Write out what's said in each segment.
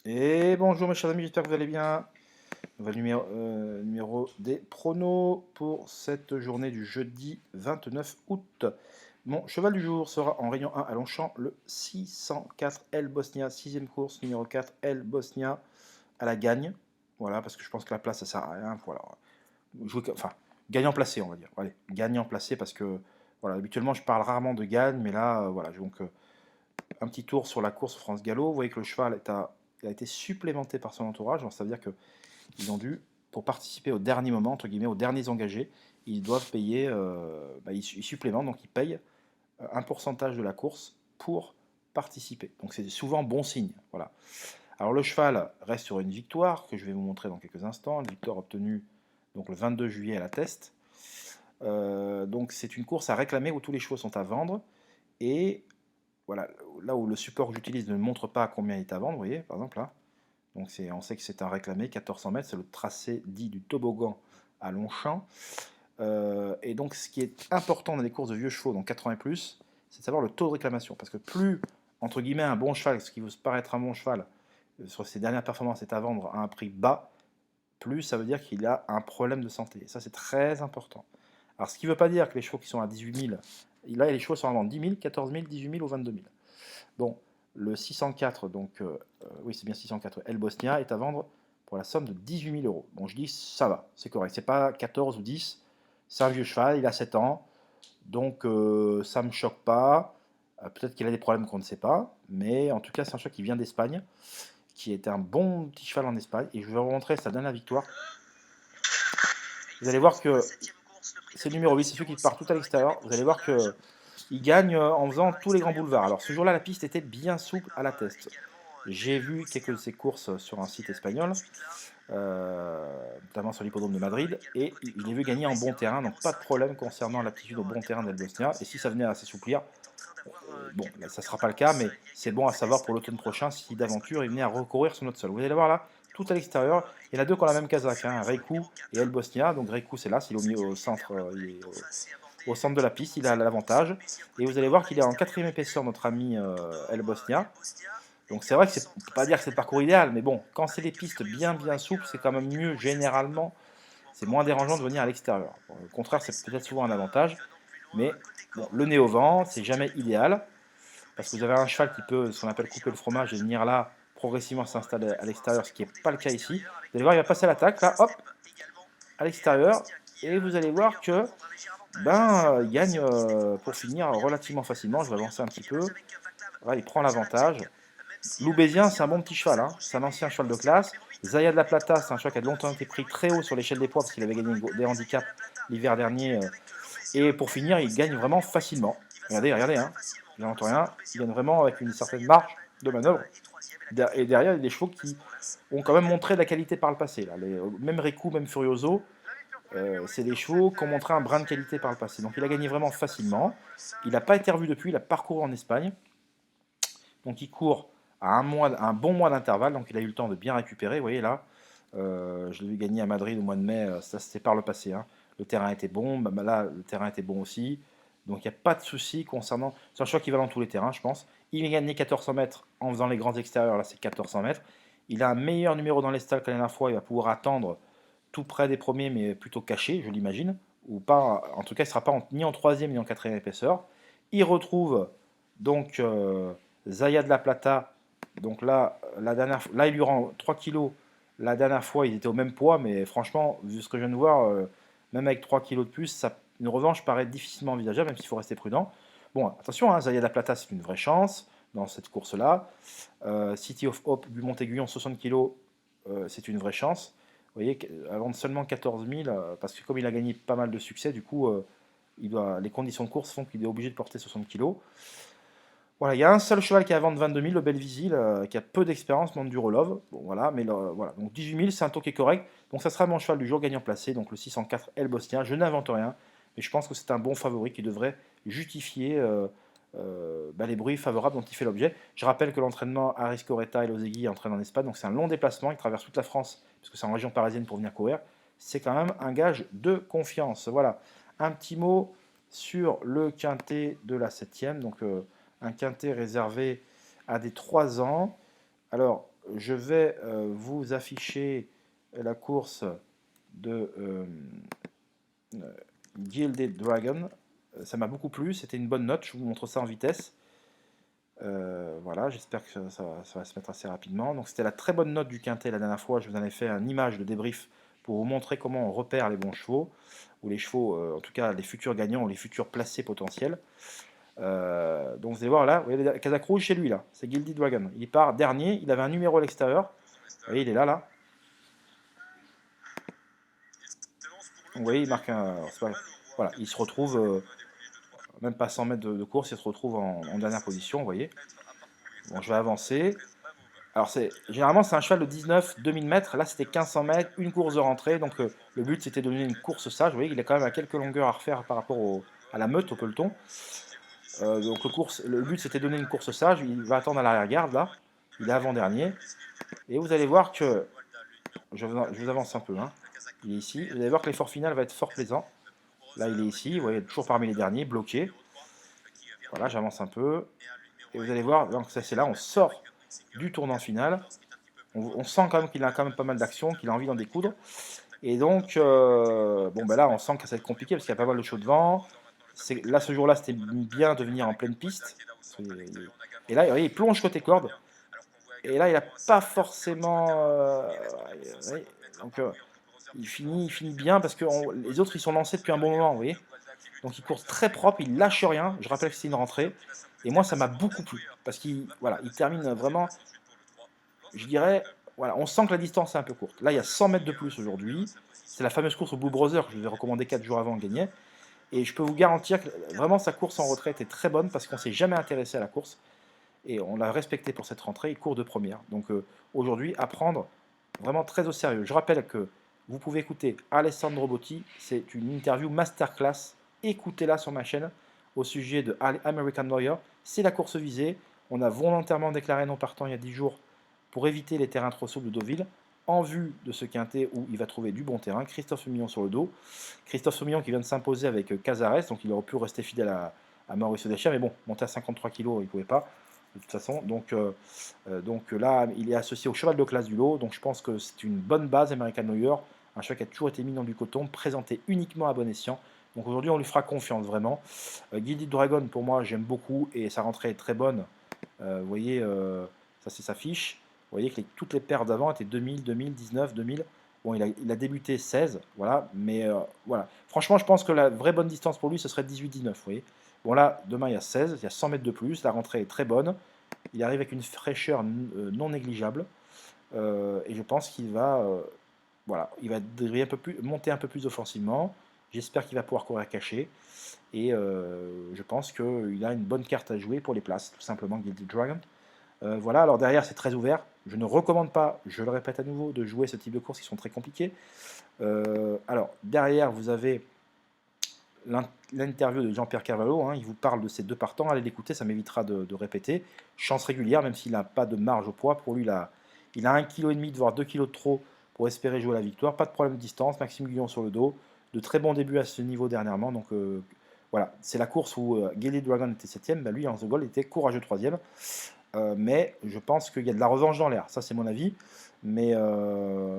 Et bonjour mes chers amis, j'espère que vous allez bien. Nouvel numéro des pronos pour cette journée du jeudi 29 août. Mon cheval du jour sera en rayon 1 à Longchamp, le 604 L Bosnia, 6ème course, numéro 4 L Bosnia à la gagne. Voilà, parce que je pense que la place ça sert à rien. Voilà. Enfin, gagnant placé, on va dire. Allez, gagnant placé parce que voilà, habituellement je parle rarement de gagne, mais là, voilà, donc un petit tour sur la course France Gallo. Vous voyez que le cheval a été supplémenté par son entourage. Donc ça veut dire qu'ils ont dû, pour participer au dernier moment, entre guillemets, aux derniers engagés, ils doivent payer, ils supplémentent, donc ils payent un pourcentage de la course pour participer. Donc c'est souvent bon signe. Voilà. Alors le cheval reste sur une victoire que je vais vous montrer dans quelques instants. Une victoire obtenue donc le 22 juillet à la Teste. Donc c'est une course à réclamer où tous les chevaux sont à vendre. Et voilà, là où le support que j'utilise ne montre pas combien il est à vendre, vous voyez, par exemple là. Donc on sait que c'est un réclamé, 1400 mètres, c'est le tracé dit du toboggan à Longchamp. Et donc ce qui est important dans les courses de vieux chevaux, donc 80 et plus, c'est de savoir le taux de réclamation. Parce que plus, entre guillemets, un bon cheval, ce qui vous paraît être un bon cheval, sur ses dernières performances est à vendre à un prix bas, plus ça veut dire qu'il a un problème de santé. Et ça c'est très important. Alors ce qui ne veut pas dire que les chevaux qui sont à 18 000, là les chevaux sont à vendre 10 000, 14 000, 18 000 ou 22 000. Bon, le 604, donc oui c'est bien 604, El Bosnia est à vendre pour la somme de 18 000 euros. Bon, je dis ça va, c'est correct. C'est pas 14 ou 10, c'est un vieux cheval, il a 7 ans, donc ça me choque pas. Peut-être qu'il a des problèmes qu'on ne sait pas, mais en tout cas c'est un cheval qui vient d'Espagne, qui était un bon petit cheval en Espagne, et je vais vous montrer sa dernière victoire. Vous allez voir que c'est le numéro 8, c'est celui qui part tout à l'extérieur. Vous allez voir que il gagne en faisant tous les grands boulevards. Alors ce jour-là, la piste était bien souple à la Teste. J'ai vu quelques de ses courses sur un site espagnol, notamment sur l'hippodrome de Madrid, et je l'ai vu gagner en bon terrain, donc pas de problème concernant l'aptitude au bon terrain d'El Bosnia. Et si ça venait à s'assouplir, bon, là, ça ne sera pas le cas, mais c'est bon à savoir pour l'automne prochain si d'aventure il venait à recourir sur notre sol. Vous allez voir là, tout à l'extérieur, il y en a deux qui ont la même casaque, hein, Reikou et El Bosnia. Donc Reikou c'est là, c'est au milieu, au centre, il est au centre de la piste, il a l'avantage. Et vous allez voir qu'il est en quatrième épaisseur, notre ami El Bosnia. Donc c'est vrai que on peut pas dire que c'est le parcours idéal, mais bon, quand c'est les pistes bien souples, c'est quand même mieux généralement. C'est moins dérangeant de venir à l'extérieur. Bon, au contraire, c'est peut-être souvent un avantage, mais bon, le nez au vent, c'est jamais idéal, parce que vous avez un cheval qui peut, ce qu'on appelle couper le fromage et venir là progressivement s'installer à l'extérieur, ce qui n'est pas le cas ici. Vous allez voir, il va passer à l'attaque, là, hop, à l'extérieur, et vous allez voir que il gagne pour finir relativement facilement. Je vais avancer un petit peu. Voilà, il prend l'avantage. Loubésien, c'est un bon petit cheval, hein. C'est un ancien cheval de classe. Zaya de la Plata, c'est un cheval qui a longtemps été pris très haut sur l'échelle des poids parce qu'il avait gagné des handicaps l'hiver dernier. Et pour finir, il gagne vraiment facilement. Regardez, hein. J'entends rien. Il gagne vraiment avec une certaine marge de manœuvre. Et derrière, il y a des chevaux qui ont quand même montré de la qualité par le passé. Là. Même Riku, même Furioso, c'est des chevaux qui ont montré un brin de qualité par le passé. Donc il a gagné vraiment facilement. Il n'a pas été revu depuis, il a parcouru en Espagne. Donc il court à un bon mois d'intervalle, donc il a eu le temps de bien récupérer. Vous voyez là, je l'ai vu gagner à Madrid au mois de mai, ça c'était par le passé. Hein. Le terrain était bon, là le terrain était bon aussi. Donc il n'y a pas de souci concernant. C'est un choix qui va dans tous les terrains, je pense. Il a gagné 1400 mètres en faisant les grands extérieurs, là c'est 1400 mètres. Il a un meilleur numéro dans les stalles que la dernière fois, il va pouvoir attendre tout près des premiers, mais plutôt caché, je l'imagine. Ou pas, en tout cas, il ne sera pas ni en troisième ni en quatrième épaisseur. Il retrouve donc Zaya de la Plata. Donc là, là, il lui rend 3 kilos. La dernière fois, ils étaient au même poids, mais franchement, vu ce que je viens de voir, même avec 3 kilos de plus, une revanche paraît difficilement envisageable, même s'il faut rester prudent. Bon, attention, hein, Zaya de la Plata, c'est une vraie chance dans cette course-là. City of Hope du Montéguillon, 60 kilos, c'est une vraie chance. Vous voyez, avant seulement 14 000, parce que comme il a gagné pas mal de succès, du coup, les conditions de course font qu'il est obligé de porter 60 kilos. Voilà, il y a un seul cheval qui est à vendre 22 000, le Belvisil, qui a peu d'expérience, monde du Relove. Bon, voilà, mais voilà. Donc 18 000, c'est un taux qui est correct. Donc ça sera mon cheval du jour gagnant placé, donc le 604 El Bosnia. Je n'invente rien, mais je pense que c'est un bon favori qui devrait justifier les bruits favorables dont il fait l'objet. Je rappelle que l'entraînement à Riscoreta et Lozegui entraîne en Espagne, donc c'est un long déplacement. Il traverse toute la France, puisque c'est en région parisienne pour venir courir. C'est quand même un gage de confiance. Voilà, un petit mot sur le quintet de la 7e. Donc un quintet réservé à des 3 ans. Alors, je vais vous afficher la course de Gilded Dragon. Ça m'a beaucoup plu, c'était une bonne note, je vous montre ça en vitesse. Voilà, j'espère que ça va se mettre assez rapidement. Donc c'était la très bonne note du quintet la dernière fois, je vous en ai fait une image de débrief pour vous montrer comment on repère les bons chevaux, ou les chevaux, en tout cas les futurs gagnants ou les futurs placés potentiels. Donc vous allez voir là, vous voyez, Casac Rouge chez lui là, c'est Gilded Dragon. Il part dernier, il avait un numéro à l'extérieur. Vous voyez, il est là, là. Vous voyez, il marque un. Voilà, il se retrouve, même pas 100 mètres de course, il se retrouve en dernière position, vous voyez. Bon, je vais avancer. Alors, généralement, c'est un cheval de 19-2000 mètres. Là, c'était 1500 mètres, une course de rentrée. Donc, le but, c'était de donner une course sage. Vous voyez, il est quand même à quelques longueurs à refaire par rapport à la meute, au peloton. Donc, le but, c'était de donner une course sage. Il va attendre à l'arrière-garde, là. Il est avant-dernier. Et vous allez voir que. Je vous avance un peu, hein. Il est ici. Vous allez voir que l'effort final va être fort plaisant. Là, il est ici. Vous voyez, toujours parmi les derniers, bloqué. Voilà, j'avance un peu. Et vous allez voir, donc ça, c'est là, on sort du tournant final. On sent quand même qu'il a quand même pas mal d'action, qu'il a envie d'en découdre. Et donc, bon, ben là, on sent que ça va être compliqué parce qu'il y a pas mal de chaud devant. Là, ce jour-là, c'était bien de venir en pleine piste. Et là, vous voyez, il plonge côté corde. Et là, il n'a pas forcément. Ouais, donc, il finit bien parce que les autres, ils sont lancés depuis un bon moment, vous voyez. Donc, il court très propre, il lâche rien. Je rappelle que c'est une rentrée. Et moi, ça m'a beaucoup plu parce qu'il voilà, il termine vraiment, je dirais, voilà, on sent que la distance est un peu courte. Là, il y a 100 mètres de plus aujourd'hui. C'est la fameuse course au Blue Brother que je vous ai recommandé 4 jours avant de gagner. Et je peux vous garantir que vraiment sa course en retraite est très bonne parce qu'on ne s'est jamais intéressé à la course. Et on l'a respecté pour cette rentrée, il court de première. Donc aujourd'hui, à prendre vraiment très au sérieux. Je rappelle que vous pouvez écouter Alessandro Botti, c'est une interview masterclass. Écoutez-la sur ma chaîne au sujet de American Warrior. C'est la course visée. On a volontairement déclaré non partant il y a 10 jours pour éviter les terrains trop souples de Deauville, en vue de ce quintet où il va trouver du bon terrain. Christophe Soumillon sur le dos. Christophe Soumillon qui vient de s'imposer avec Cazares, donc il aurait pu rester fidèle à Mauricio Deschamps, mais bon, monter à 53 kg, il ne pouvait pas de toute façon. Donc là, il est associé au cheval de classe du lot. Donc je pense que c'est une bonne base, American New York. Un cheval qui a toujours été mis dans du coton, présenté uniquement à bon escient. Donc aujourd'hui, on lui fera confiance vraiment. Gilded Dragon, pour moi, j'aime beaucoup et sa rentrée est très bonne. Vous voyez, ça c'est sa fiche. Vous voyez que toutes les paires d'avant étaient 2000, 2019, 2000. Bon, il a débuté 16, voilà. Mais voilà. Franchement, je pense que la vraie bonne distance pour lui, ce serait 18-19, vous voyez. Bon là, demain il y a 16, il y a 100 mètres de plus, la rentrée est très bonne. Il arrive avec une fraîcheur non négligeable. Et je pense qu'il va, voilà, il va monter un peu plus offensivement. J'espère qu'il va pouvoir courir caché. Et je pense qu'il a une bonne carte à jouer pour les places, tout simplement, Gilded Dragon. Voilà, alors derrière c'est très ouvert. Je ne recommande pas, je le répète à nouveau, de jouer ce type de courses qui sont très compliquées. Alors derrière vous avez l'interview de Jean-Pierre Carvalho, hein, il vous parle de ces deux partants, allez l'écouter, ça m'évitera de répéter. Chance régulière, même s'il n'a pas de marge au poids, pour lui il a 1,5 kg, voire 2 kg de trop pour espérer jouer la victoire, pas de problème de distance, Maxime Guillon sur le dos, de très bons débuts à ce niveau dernièrement, donc voilà, c'est la course où Gilded Dragon était 7ème, bah lui en second était courageux 3ème, mais je pense qu'il y a de la revanche dans l'air, ça c'est mon avis, mais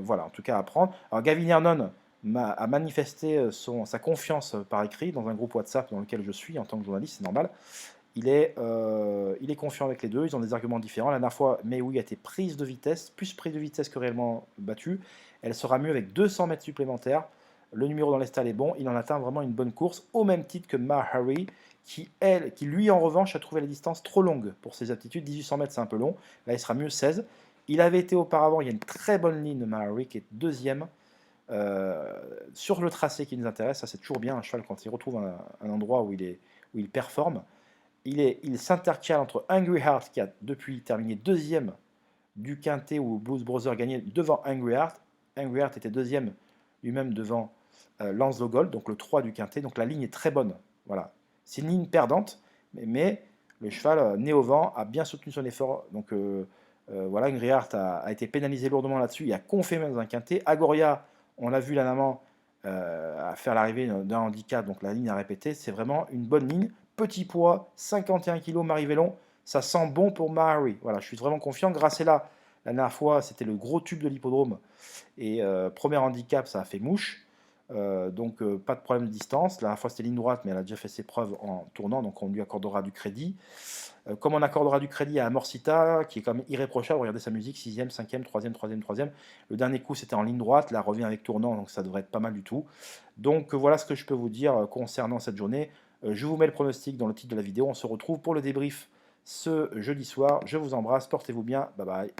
voilà, en tout cas à prendre. Alors Gavin Hernon a manifesté sa confiance par écrit dans un groupe WhatsApp dans lequel je suis en tant que journaliste, c'est normal. Il est confiant avec les deux, ils ont des arguments différents. La dernière fois, Mayoui a été prise de vitesse, plus prise de vitesse que réellement battue. Elle sera mieux avec 200 mètres supplémentaires. Le numéro dans les stalles est bon, il en atteint vraiment une bonne course, au même titre que Harry, qui lui en revanche a trouvé la distance trop longue pour ses aptitudes. 1800 mètres c'est un peu long, là il sera mieux 16. Il avait été auparavant, il y a une très bonne ligne de Harry qui est deuxième. Sur le tracé qui nous intéresse, ça c'est toujours bien un cheval quand il retrouve un endroit où il performe. Il s'intercale entre Angry Heart qui a depuis terminé deuxième du quintet où Blues Brothers gagnait devant Angry Heart. Angry Heart était deuxième lui-même devant Lance Gold, donc le 3 du quintet. Donc la ligne est très bonne. Voilà. C'est une ligne perdante, mais le cheval né au vent a bien soutenu son effort. Donc voilà, Angry Heart a été pénalisé lourdement là-dessus. Il a confirmé dans un quintet. Agoria, on l'a vu là avant, à faire l'arrivée d'un handicap, donc la ligne à répéter. C'est vraiment une bonne ligne. Petit poids, 51 kg, Marivellon. Ça sent bon pour Mahari. Voilà, je suis vraiment confiant. Grâce à la La dernière fois, c'était le gros tube de l'hippodrome et premier handicap, ça a fait mouche. Donc pas de problème de distance. La dernière fois, c'était ligne droite, mais elle a déjà fait ses preuves en tournant, donc on lui accordera du crédit. Comme on accordera du crédit à Amorcita, qui est quand même irréprochable, regardez sa musique, 6e, 5e, 3e, 3e, 3e. Le dernier coup, c'était en ligne droite, là, revient avec tournant, donc ça devrait être pas mal du tout. Donc voilà ce que je peux vous dire concernant cette journée. Je vous mets le pronostic dans le titre de la vidéo. On se retrouve pour le débrief ce jeudi soir. Je vous embrasse, portez-vous bien, bye bye.